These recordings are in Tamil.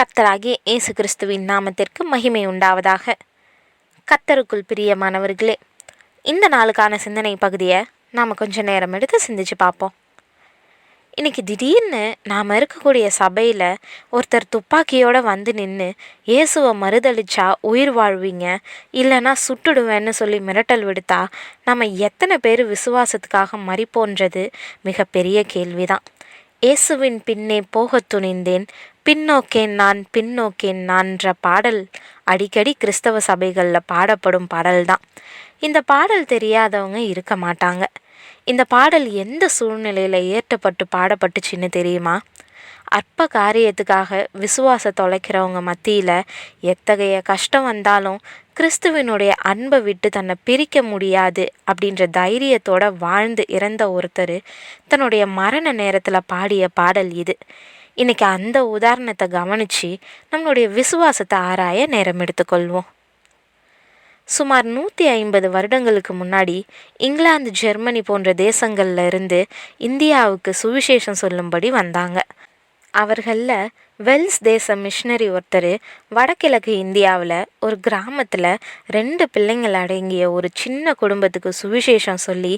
கர்த்தராகிய இயேசு கிறிஸ்துவின் நாமத்திற்கு மகிமை உண்டாவதாக. கர்த்தருக்குள் பிரியமானவர்களே, இந்த நாளுக்கான சிந்தனை பகுதியை நாம் கொஞ்சம் நேரம் எடுத்து சிந்திச்சு பார்ப்போம். இன்றைக்கி திடீர்னு நாம் இருக்கக்கூடிய சபையில் ஒருத்தர் துப்பாக்கியோடு வந்து நின்று இயேசுவை மறுதளிச்சா உயிர் வாழ்வீங்க, இல்லைன்னா சுட்டுடுவேன்னு சொல்லி மிரட்டல் விடுத்தா நம்ம எத்தனை பேர் விசுவாசத்துக்காக மறிப்போன்றது மிகப்பெரிய கேள்விதான். இயேசுவின் பின்னே போகத் துணிந்தேன், பின்னோக்கேன் நான்ன்ற பாடல் அடிக்கடி கிறிஸ்தவ சபைகளில் பாடப்படும் பாடல் தான். இந்த பாடல் தெரியாதவங்க இருக்க மாட்டாங்க. இந்த பாடல் எந்த சூழ்நிலையில் ஏற்றப்பட்டு பாடப்பட்டுச்சின்னு தெரியுமா? அற்ப காரியத்துக்காக விசுவாச தொலைக்கிறவங்க மத்தியில் எத்தகைய கஷ்டம் வந்தாலும் கிறிஸ்துவனுடைய அன்பை விட்டு தன்னை பிரிக்க முடியாது அப்படின்ற தைரியத்தோடு வாழ்ந்து இறந்த ஒருத்தர் தன்னுடைய மரண நேரத்தில் பாடிய பாடல் இது. இன்றைக்கி அந்த உதாரணத்தை கவனித்து நம்மளுடைய விசுவாசத்தை ஆராய நேரம் எடுத்துக்கொள்வோம். சுமார் 150 வருடங்களுக்கு முன்னாடி இங்கிலாந்து, ஜெர்மனி போன்ற தேசங்களில் இருந்து இந்தியாவுக்கு சுவிசேஷம் சொல்லும்படி வந்தாங்க. அவர்களில் வெல்ஸ் தேச மிஷினரி ஒருத்தர் வடகிழக்கு இந்தியாவில் ஒரு கிராமத்தில் 2 பிள்ளைங்கள் அடங்கிய ஒரு சின்ன குடும்பத்துக்கு சுவிசேஷம் சொல்லி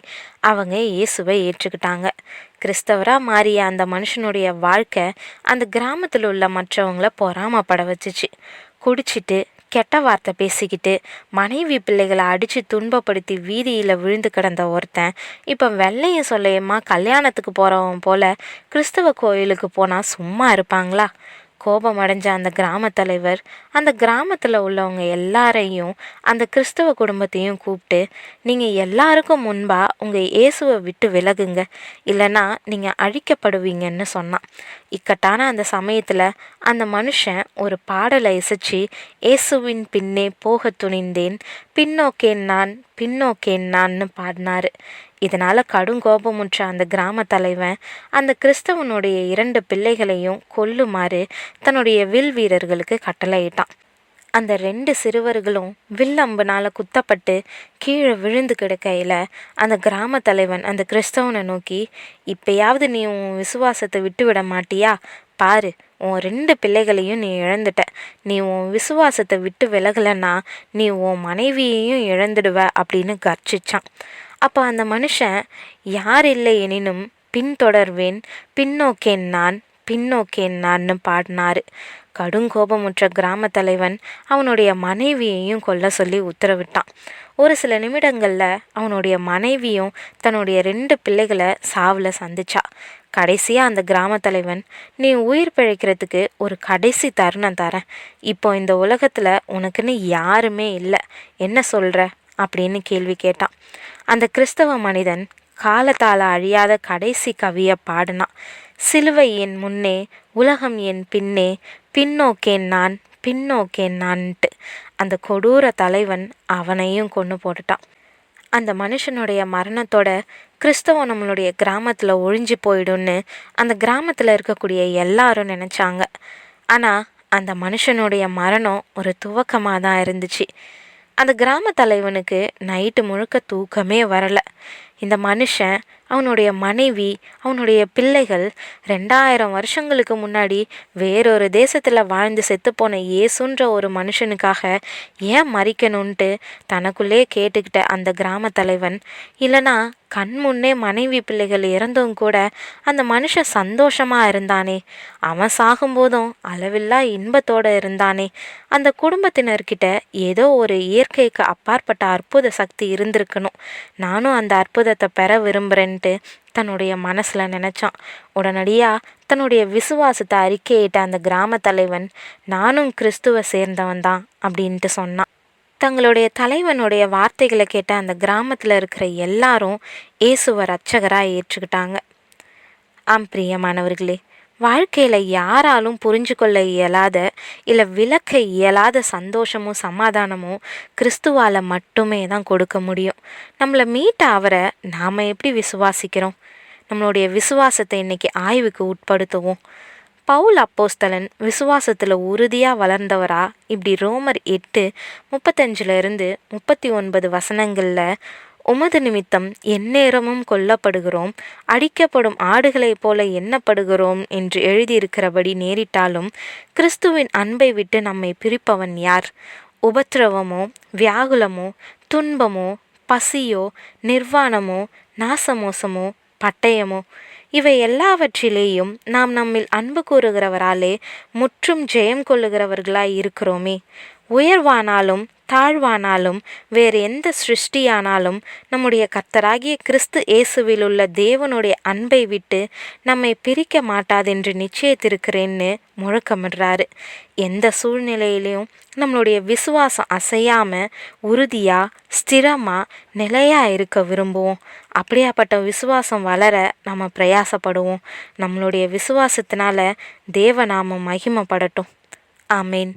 அவங்க இயேசுவை ஏற்றுக்கிட்டாங்க. கிறிஸ்தவராக மாறிய அந்த மனுஷனுடைய வாழ்க்கை அந்த கிராமத்தில் உள்ள மற்றவங்கள பொறாமப்பட வச்சுச்சு. குடிச்சிட்டு கெட்ட வார்த்தை பேசிக்கிட்டு மனைவி பிள்ளைகளை அடித்து துன்பப்படுத்தி வீதியில் விழுந்து கிடந்த ஒருத்தன் இப்போ வெள்ளையும் சொல்லையுமா கல்யாணத்துக்கு போகிறவன் போல் கிறிஸ்தவ கோயிலுக்கு போனால் சும்மா இருப்பாங்களா? கோபம் அடைஞ்ச அந்த கிராம தலைவர் அந்த கிராமத்தில் உள்ளவங்க எல்லாரையும் அந்த கிறிஸ்தவ குடும்பத்தையும் கூப்பிட்டு, நீங்கள் எல்லாருக்கும் முன்பாக உங்கள் இயேசுவை விட்டு விலகுங்க, இல்லைன்னா நீங்கள் அழிக்கப்படுவீங்கன்னு சொன்னான். இக்கட்டான அந்த சமயத்தில் அந்த மனுஷன் ஒரு பாடலை இசைச்சி இயேசுவின் பின்னே போக துணிந்தேன், பின்னோக்கேன் நான்னு பாடினார். இதனால் கடுங்கோபமுற்ற அந்த கிராம தலைவன் அந்த கிறிஸ்தவனுடைய 2 பிள்ளைகளையும் கொல்லுமாறு தன்னுடைய வில் வீரர்களுக்கு கட்டளையிட்டான். அந்த 2 சிறுவர்களும் வில்லம்புனால் குத்தப்பட்டு கீழே விழுந்து கிடக்கையில் அந்த கிராம தலைவன் அந்த கிறிஸ்தவனை நோக்கி, இப்பயாவது நீ உன் விசுவாசத்தை விட்டு விட மாட்டியா? பாரு, உன் 2 பிள்ளைகளையும் நீ இழந்துட்ட. நீ உன் விசுவாசத்தை விட்டு விலகலைன்னா நீ உன் மனைவியையும் இழந்துடுவ அப்படின்னு கர்ச்சிச்சான். அப்போ அந்த மனுஷன், யார் இல்லை எனினும் பின்தொடர்வேன், பின்னோக்கேன் நான்னு பாடினார். கடுங்கோபமுற்ற கிராம தலைவன் அவனுடைய மனைவியையும் கொல்ல சொல்லி உத்தரவிட்டான். ஒரு சில நிமிடங்களில் அவனுடைய மனைவியும் தன்னுடைய 2 பிள்ளைகளை சாவில் சந்திச்சா. கடைசியாக அந்த கிராம தலைவன், நீ உயிர் பிழைக்கிறதுக்கு ஒரு கடைசி தருணம் தரேன், இப்போ இந்த உலகத்தில் உனக்குன்னு யாருமே இல்லை, என்ன சொல்கிற அப்படின்னு கேள்வி கேட்டான். அந்த கிறிஸ்தவ மனிதன் காலத்தால் அழியாத கடைசி கவியை பாடினான். சிலுவை என் முன்னே, உலகம் என் பின்னே, பின்னோக்கேன் நான்ட்டு. அந்த கொடூர தலைவன் அவனையும் கொன்று போட்டுட்டான். அந்த மனுஷனுடைய மரணத்தோட கிறிஸ்தவம் நம்மளுடைய கிராமத்தில் ஒழிஞ்சு போயிடும்னு அந்த கிராமத்தில் இருக்கக்கூடிய எல்லாரும் நினச்சாங்க. ஆனால் அந்த மனுஷனுடைய மரணம் ஒரு துவக்கமாக தான் இருந்துச்சு. அந்த கிராம தலைவனுக்கு நைட்டு முழுக்க தூக்கமே வரலை. இந்த மனுஷன், அவனுடைய மனைவி, அவனுடைய பிள்ளைகள் 2000 வருஷங்களுக்கு முன்னாடி வேறொரு தேசத்தில் வாழ்ந்து செத்துப்போன இயேசுன்ற ஒரு மனுஷனுக்காக ஏன் மறிக்கணுன்ட்டு தனக்குள்ளே கேட்டுக்கிட்ட அந்த கிராம தலைவன், இல்லைனா கண் முன்னே மனைவி பிள்ளைகள் இறந்தும் கூட அந்த மனுஷன் சந்தோஷமாக இருந்தானே, அவன் சாகும்போதும் அளவில்லா இன்பத்தோடு இருந்தானே, அந்த குடும்பத்தினர்கிட்ட ஏதோ ஒரு இயற்கைக்கு அப்பாற்பட்ட அற்புத சக்தி இருந்திருக்கணும், நானும் அந்த அற்புதத்தை பெற விரும்புகிறேன்ட்டு தன்னுடைய மனசில் நினச்சான். உடனடியாக தன்னுடைய விசுவாசத்தை அறிக்கையிட்ட அந்த கிராம தலைவன், நானும் கிறிஸ்துவை சேர்ந்தவன் தான் அப்படின்ட்டு சொன்னான். தங்களுடைய தலைவனுடைய வார்த்தைகளை கேட்ட அந்த கிராமத்தில் இருக்கிற எல்லாரும் இயேசுவை இரட்சகராக ஏற்றுக்கிட்டாங்க. பிரியமானவர்களே, வாழ்க்கையில் யாராலும் புரிஞ்சு கொள்ள இயலாத இல்லை விளக்க இயலாத சந்தோஷமும் சமாதானமும் கிறிஸ்துவால் மட்டுமே தான் கொடுக்க முடியும். நம்மளை மீட்ட அவரை நாம் எப்படி விசுவாசிக்கிறோம்? நம்மளுடைய விசுவாசத்தை இன்றைக்கி ஆய்வுக்கு உட்படுத்துவோம். பவுல் அப்போஸ்தலன் விசுவாசத்தில் உறுதியாக வளர்ந்தவரா இப்படி ரோமர் 8:35 - 39 வசனங்களில் உமது நிமித்தம் எந்நேரமும் கொல்லப்படுகிறோம், அடிக்கப்படும் ஆடுகளைப் போல எண்ணப்படுகிறோம் என்று எழுதியிருக்கிறபடி நேரிட்டாலும் கிறிஸ்துவின் அன்பை விட்டு நம்மை பிரிப்பவன் யார்? உபத்திரவமோ, வியாகுலமோ, துன்பமோ, பசியோ, நிர்வாணமோ, நாசமோசமோ, பட்டயமோ, இவை எல்லாவற்றிலேயும் நாம் நம்மில் அன்பு கூறுகிறவராலே முற்றும் ஜெயம் கொள்ளுகிறவர்களாய் இருக்கிறோமே. உயர்வானாலும் தாழ்வானாலும் வேறு எந்த சிருஷ்டியானாலும் நம்முடைய கர்த்தராகிய கிறிஸ்து இயேசுவில் உள்ள தேவனுடைய அன்பை விட்டு நம்மை பிரிக்க மாட்டாதென்று நிச்சயித்திருக்கிறேன்னு முழக்கமிடுறாரு. எந்த சூழ்நிலையிலையும் நம்மளுடைய விசுவாசம் அசையாமல் உறுதியாக ஸ்திரமாக நிலையாக இருக்க விரும்புவோம். அப்படியாப்பட்ட விசுவாசம் வளர நம்ம பிரயாசப்படுவோம். நம்மளுடைய விசுவாசத்தினால தேவநாமம் மகிமைப்படட்டும். ஆமேன்.